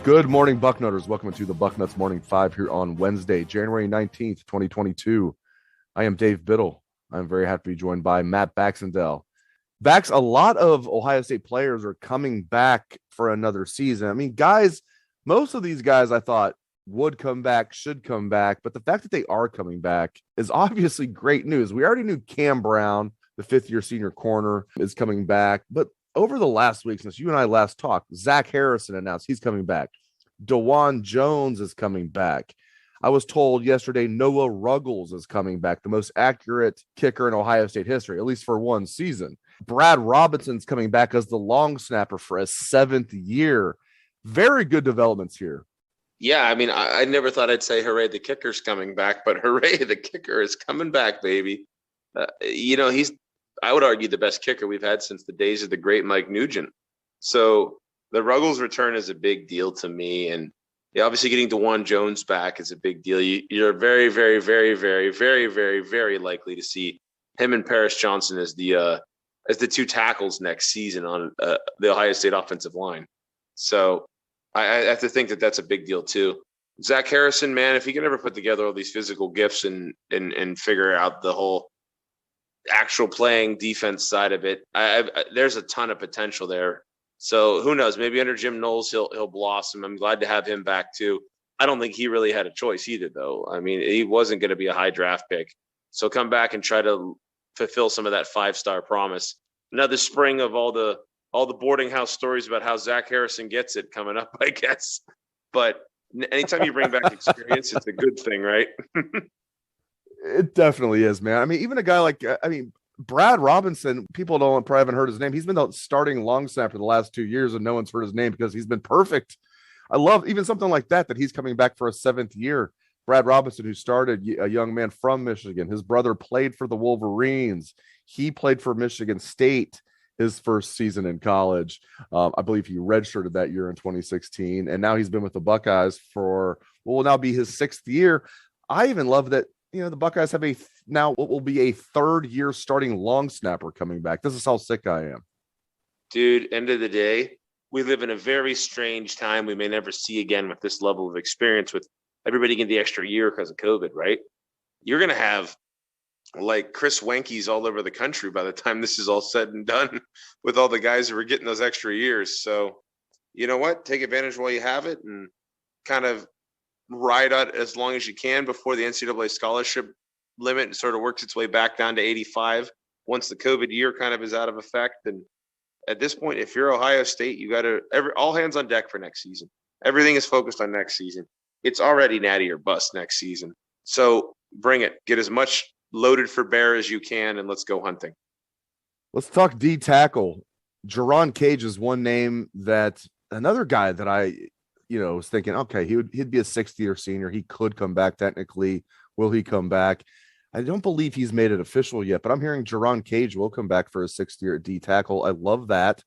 Good morning, Bucknutters. Welcome to the Bucknuts Morning 5 here on Wednesday, January 19th, 2022. I am Dave Biddle. I'm very happy to be joined by Matt Baxendell. Bax, a lot of Ohio State players are coming back for another season. I mean, guys, most of these guys I thought would come back, should come back, but the fact that they are coming back is obviously great news. We already knew Cam Brown, the fifth-year senior corner, is coming back, but over the last week, since you and I last talked, Zach Harrison announced he's coming back. DeJuan Jones is coming back. I was told yesterday Noah Ruggles is coming back, the most accurate kicker in Ohio State history, at least for one season. Brad Robinson's coming back as the long snapper for a seventh year. Very good developments here. Yeah, I mean, I never thought I'd say hooray, the kicker's coming back, but hooray, the kicker is coming back, baby. He's, I would argue, the best kicker we've had since the days of the great Mike Nugent. So the Ruggles return is a big deal to me. And obviously getting DeJuan Jones back is a big deal. You're very, very, very, very, very, very, very likely to see him and Paris Johnson as the two tackles next season on the Ohio State offensive line. So I have to think that that's a big deal too. Zach Harrison, man, if he can ever put together all these physical gifts and figure out the whole actual playing defense side of it, there's a ton of potential there. So who knows? Maybe under Jim Knowles he'll blossom. I'm glad to have him back too. I don't think he really had a choice either, though. I mean, he wasn't going to be a high draft pick. So come back and try to fulfill some of that 5-star promise. Another spring of all the boarding house stories about how Zach Harrison gets it coming up, I guess. But anytime you bring back experience, it's a good thing, right? It definitely is, man. I mean, even a guy like, Brad Robinson, people probably haven't heard his name. He's been the starting long snapper the last 2 years, and no one's heard his name because he's been perfect. I love even something like that he's coming back for a seventh year. Brad Robinson, who started, a young man from Michigan. His brother played for the Wolverines. He played for Michigan State his first season in college. I believe he redshirted that year in 2016, and now he's been with the Buckeyes for what will now be his sixth year. I even love that, the Buckeyes have now what will be a third-year starting long snapper coming back. This is how sick I am. Dude, end of the day, we live in a very strange time we may never see again with this level of experience, with everybody getting the extra year because of COVID, right? You're going to have like Chris Wenke's all over the country by the time this is all said and done with all the guys who are getting those extra years. So you know what? Take advantage while you have it and kind of ride out as long as you can before the NCAA scholarship limit sort of works its way back down to 85 once the COVID year kind of is out of effect. And at this point, if you're Ohio State, you got to all hands on deck for next season. Everything is focused on next season. It's already natty or bust next season. So bring it. Get as much loaded for bear as you can, and let's go hunting. Let's talk D tackle. Jerron Cage is one name that another guy that I was thinking, okay, he'd be a sixth-year senior. He could come back technically. Will he come back? I don't believe he's made it official yet, but I'm hearing Jerron Cage will come back for his sixth year at D tackle. I love that.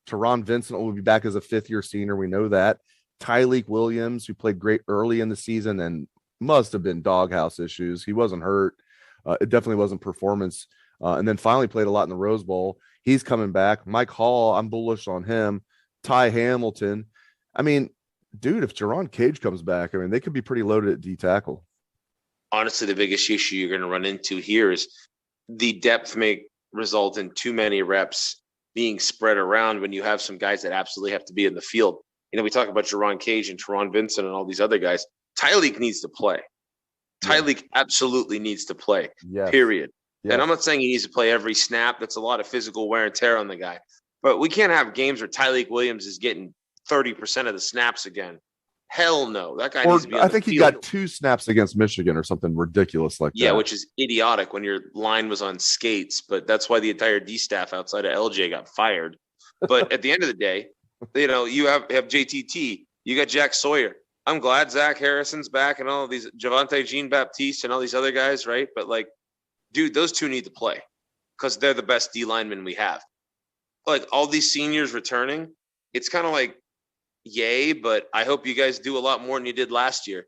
Teron Vincent will be back as a fifth-year senior. We know that. Tyleik Williams, who played great early in the season and must have been doghouse issues. He wasn't hurt. It definitely wasn't performance. And then finally played a lot in the Rose Bowl. He's coming back. Mike Hall, I'm bullish on him. Ty Hamilton. I mean, dude, if Jerron Cage comes back, they could be pretty loaded at D tackle. Honestly, the biggest issue you're going to run into here is the depth may result in too many reps being spread around when you have some guys that absolutely have to be in the field. We talk about Jerron Cage and Teron Vincent and all these other guys. Tyleik needs to play. Tyleik absolutely needs to play, period. Yes. And I'm not saying he needs to play every snap. That's a lot of physical wear and tear on the guy. But we can't have games where Tyleik Williams is getting 30% of the snaps again. Hell no. That guy needs to be on I think he got 2 snaps against Michigan or something ridiculous like that. Yeah, which is idiotic when your line was on skates. But that's why the entire D staff outside of LJ got fired. But at the end of the day, you have JTT. You got Jack Sawyer. I'm glad Zach Harrison's back and all of these Javonte Jean-Baptiste and all these other guys, right? But dude, those two need to play because they're the best D linemen we have. Like all these seniors returning, it's kind of like, yay, but I hope you guys do a lot more than you did last year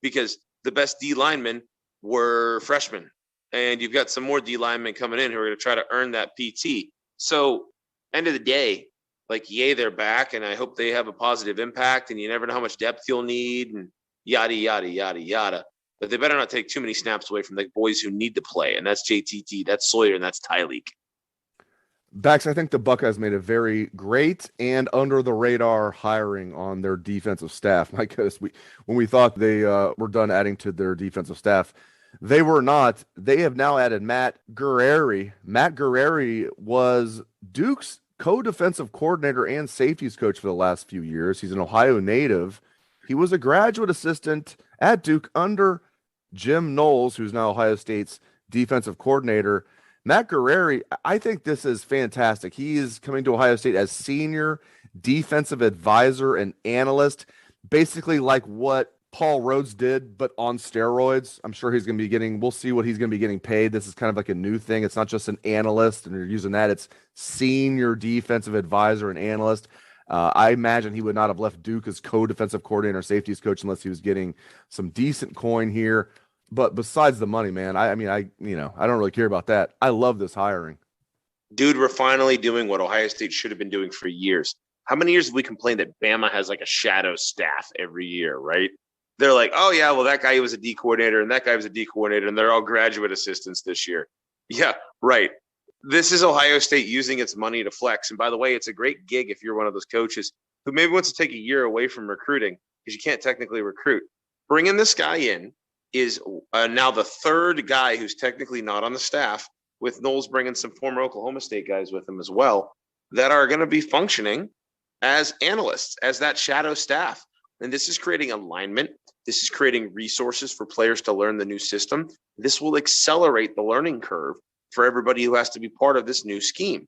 because the best D linemen were freshmen. And you've got some more D linemen coming in who are going to try to earn that PT. So, end of the day, like, yay, they're back, and I hope they have a positive impact, and you never know how much depth you'll need, and yada, yada, yada, yada. But they better not take too many snaps away from the boys who need to play, and that's JTT, that's Sawyer, and that's Tyleek. Bax, I think the Buckeyes made a very great and under the radar hiring on their defensive staff. My goodness, when we thought they were done adding to their defensive staff, they were not. They have now added Matt Guerrieri. Matt Guerrieri was Duke's co-defensive coordinator and safeties coach for the last few years. He's an Ohio native. He was a graduate assistant at Duke under Jim Knowles, who's now Ohio State's defensive coordinator. Matt Guerrieri, I think this is fantastic. He is coming to Ohio State as senior defensive advisor and analyst, basically like what Paul Rhodes did, but on steroids. I'm sure he's going to be getting, we'll see what he's going to be getting paid. This is kind of like a new thing. It's not just an analyst and you're using that. It's senior defensive advisor and analyst. I imagine he would not have left Duke as co-defensive coordinator, safeties coach, unless he was getting some decent coin here. But besides the money, man, I don't really care about that. I love this hiring. Dude, we're finally doing what Ohio State should have been doing for years. How many years have we complained that Bama has like a shadow staff every year, right? They're like, oh, yeah, well, that guy was a D coordinator and that guy was a D coordinator, and they're all graduate assistants this year. Yeah, right. This is Ohio State using its money to flex. And by the way, it's a great gig if you're one of those coaches who maybe wants to take a year away from recruiting because you can't technically recruit. Bringing this guy in is now the third guy who's technically not on the staff, with Knowles bringing some former Oklahoma State guys with him as well, that are going to be functioning as analysts, as that shadow staff. And this is creating alignment. This is creating resources for players to learn the new system. This will accelerate the learning curve for everybody who has to be part of this new scheme.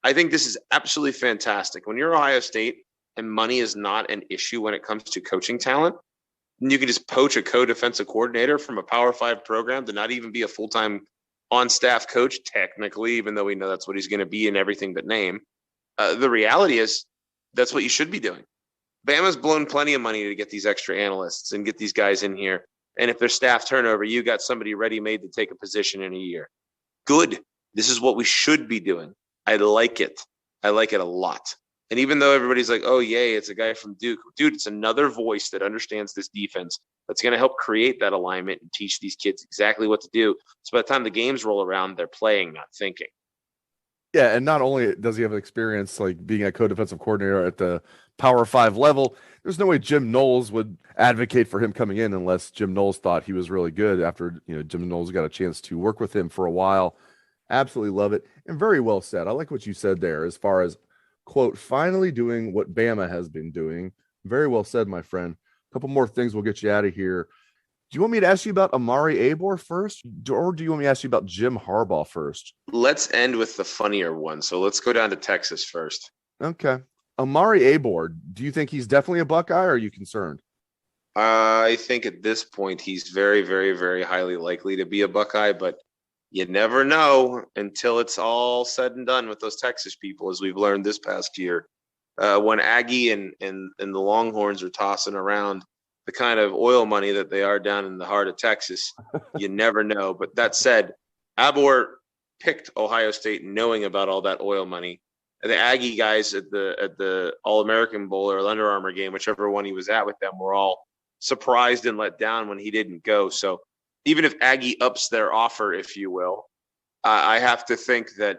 I think this is absolutely fantastic. When you're Ohio State and money is not an issue when it comes to coaching talent, you can just poach a co-defensive coordinator from a Power 5 program to not even be a full-time on-staff coach, technically, even though we know that's what he's going to be in everything but name. The reality is that's what you should be doing. Bama's blown plenty of money to get these extra analysts and get these guys in here. And if there's staff turnover, you got somebody ready-made to take a position in a year. Good. This is what we should be doing. I like it. I like it a lot. And even though everybody's like, oh, yay, it's a guy from Duke. Dude, it's another voice that understands this defense that's going to help create that alignment and teach these kids exactly what to do. So by the time the games roll around, they're playing, not thinking. Yeah, and not only does he have experience like being a co-defensive coordinator at the Power 5 level, there's no way Jim Knowles would advocate for him coming in unless Jim Knowles thought he was really good after, Jim Knowles got a chance to work with him for a while. Absolutely love it. And very well said. I like what you said there as far as, quote, finally doing what Bama has been doing. Very well said, my friend. A couple more things we'll get you out of here. Do you want me to ask you about Omari Abor first, or do you want me to ask you about Jim Harbaugh first? Let's end with the funnier one. So let's go down to Texas first. Okay. Omari Abor, do you think he's definitely a Buckeye, or are you concerned? I think at this point he's very, very, very highly likely to be a Buckeye, but you never know until it's all said and done with those Texas people, as we've learned this past year. When Aggie and the Longhorns are tossing around the kind of oil money that they are down in the heart of Texas, you never know. But that said, Abor picked Ohio State knowing about all that oil money. And the Aggie guys at the All-American Bowl or Under Armour game, whichever one he was at with them, were all surprised and let down when he didn't go. So even if Aggie ups their offer, if you will, I have to think that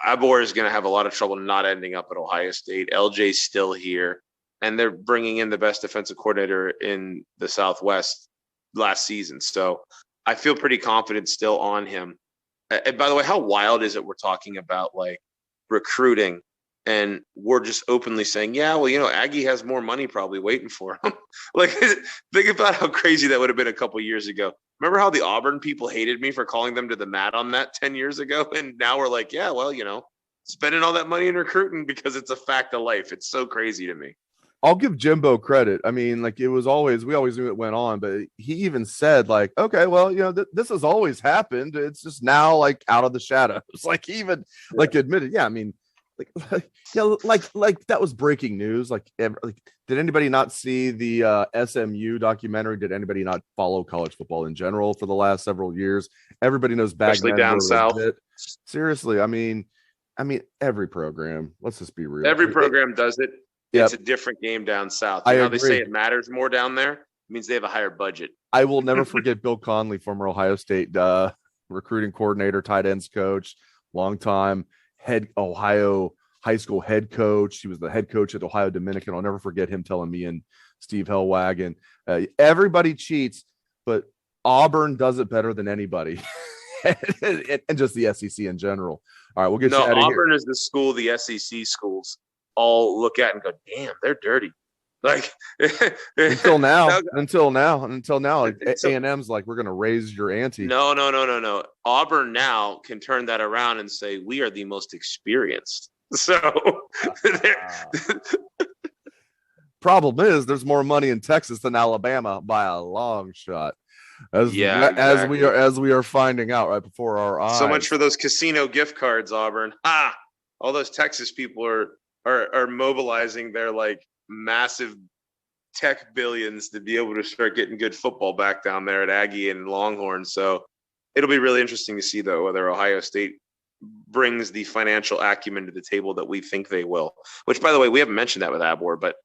Abor is going to have a lot of trouble not ending up at Ohio State. LJ's still here, and they're bringing in the best defensive coordinator in the Southwest last season. So I feel pretty confident still on him. And by the way, how wild is it we're talking about like recruiting and we're just openly saying, yeah, well, Aggie has more money probably waiting for him. Like, think about how crazy that would have been a couple years ago. Remember how the Auburn people hated me for calling them to the mat on that 10 years ago? And now we're like, yeah, well, spending all that money in recruiting because it's a fact of life. It's so crazy to me. I'll give Jimbo credit. I mean, like we always knew it went on, but he even said like, okay, well, this has always happened. It's just now like out of the shadows. Like he even like admitted, yeah. I mean, like that was breaking news. Like, did anybody not see the SMU documentary? Did anybody not follow college football in general for the last several years? Everybody knows Especially down south. Seriously, I mean, every program. Let's just be real. Every program does it. It's a different game down south. You know, they say it matters more down there. It means they have a higher budget. I will never forget Bill Conley, former Ohio State recruiting coordinator, tight ends coach, longtime head Ohio high school head coach. He was the head coach at Ohio Dominican. I'll never forget him telling me and Steve Hellwagon, everybody cheats, but Auburn does it better than anybody. and just the SEC in general. All right, we'll get you out of here. Auburn is the school the SEC schools all look at and go, damn, they're dirty. Like until now, like A&M's like, we're going to raise your ante. No. Auburn now can turn that around and say, we are the most experienced. So problem is there's more money in Texas than Alabama by a long shot. As we are finding out right before our eyes. So much for those casino gift cards, Auburn. All those Texas people are mobilizing their like massive tech billions to be able to start getting good football back down there at Aggie and Longhorn. So it'll be really interesting to see though whether Ohio State brings the financial acumen to the table that we think they will. Which, by the way, we haven't mentioned that with Abor, but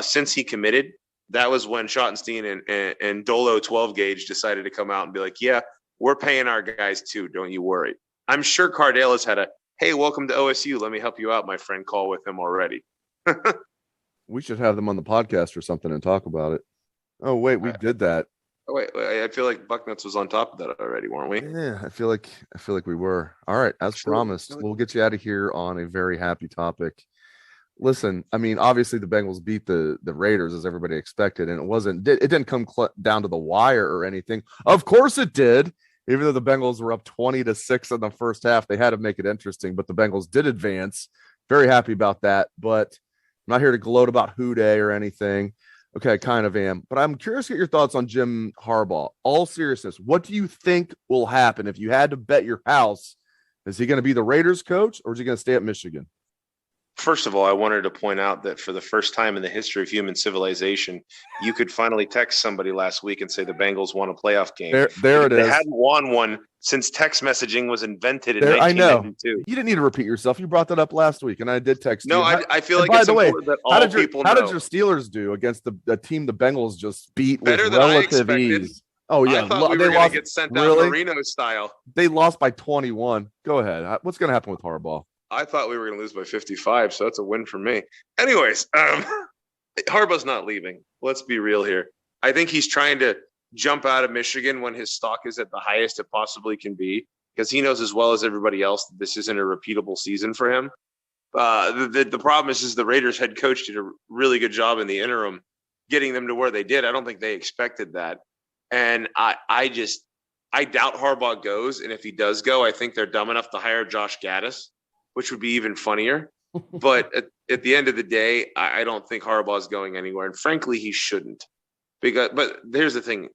since he committed, that was when Schottenstein and Dolo 12 Gauge decided to come out and be like, yeah, we're paying our guys too. Don't you worry. I'm sure Cardale has had a, hey, welcome to OSU. Let me help you out, my friend, call with him already. We should have them on the podcast or something and talk about it. Oh, wait, we did that. Oh, wait, I feel like Bucknuts was on top of that already, weren't we? Yeah, I feel like we were. All right, as promised, we'll get you out of here on a very happy topic. Listen, I mean, obviously the Bengals beat the Raiders as everybody expected, and it didn't come down to the wire or anything. Of course it did. Even though the Bengals were up 20-6 in the first half, they had to make it interesting, but the Bengals did advance. Very happy about that, but I'm not here to gloat about Houday or anything. Okay, I kind of am, but I'm curious to get your thoughts on Jim Harbaugh. All seriousness, what do you think will happen if you had to bet your house? Is he going to be the Raiders coach or is he going to stay at Michigan? First of all, I wanted to point out that for the first time in the history of human civilization, you could finally text somebody last week and say the Bengals won a playoff game. There it is. They hadn't won one since text messaging was invented in 1992. I know. You didn't need to repeat yourself. You brought that up last week, and I did text you. No, I feel like it's important that all people know. How did your Steelers do against the team the Bengals just beat better with than relative ease? Oh, yeah. I thought we were going to get sent down Marino style. They lost by 21. Go ahead. What's going to happen with Harbaugh? I thought we were going to lose by 55, so that's a win for me. Anyways, Harbaugh's not leaving. Let's be real here. I think he's trying to jump out of Michigan when his stock is at the highest it possibly can be, because he knows as well as everybody else that this isn't a repeatable season for him. The problem is the Raiders head coach did a really good job in the interim getting them to where they did. I don't think they expected that. And I doubt Harbaugh goes. And if he does go, I think they're dumb enough to hire Josh Gaddis, which would be even funnier. But at the end of the day, I don't think Harbaugh's going anywhere. And frankly, he shouldn't. But here's the thing.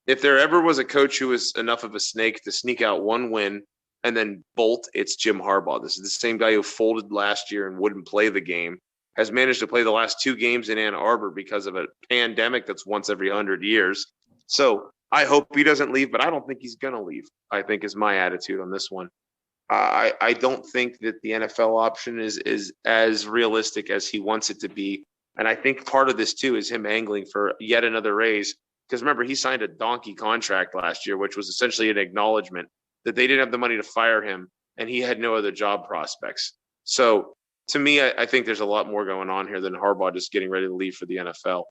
If there ever was a coach who was enough of a snake to sneak out one win and then bolt, it's Jim Harbaugh. This is the same guy who folded last year and wouldn't play the game, has managed to play the last 2 games in Ann Arbor because of a pandemic that's once every 100 years. So I hope he doesn't leave, but I don't think he's going to leave, I think is my attitude on this one. I don't think that the NFL option is as realistic as he wants it to be. And I think part of this, too, is him angling for yet another raise. Because remember, he signed a donkey contract last year, which was essentially an acknowledgement that they didn't have the money to fire him and he had no other job prospects. So to me, I think there's a lot more going on here than Harbaugh just getting ready to leave for the NFL.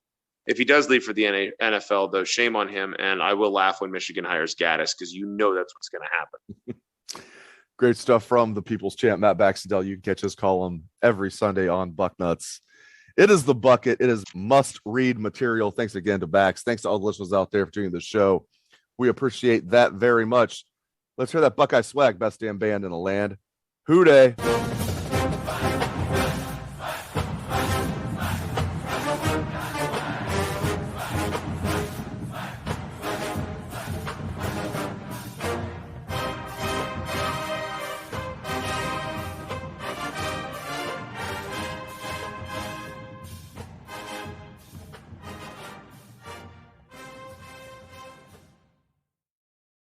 If he does leave for the NFL, though, shame on him. And I will laugh when Michigan hires Gaddis because you know that's what's going to happen. Great stuff from the People's Champ, Matt Baxendell. You can catch his column every Sunday on Bucknuts. It is the bucket. It is must-read material. Thanks again to Bax. Thanks to all the listeners out there for doing the show. We appreciate that very much. Let's hear that Buckeye swag, best damn band in the land. Houday.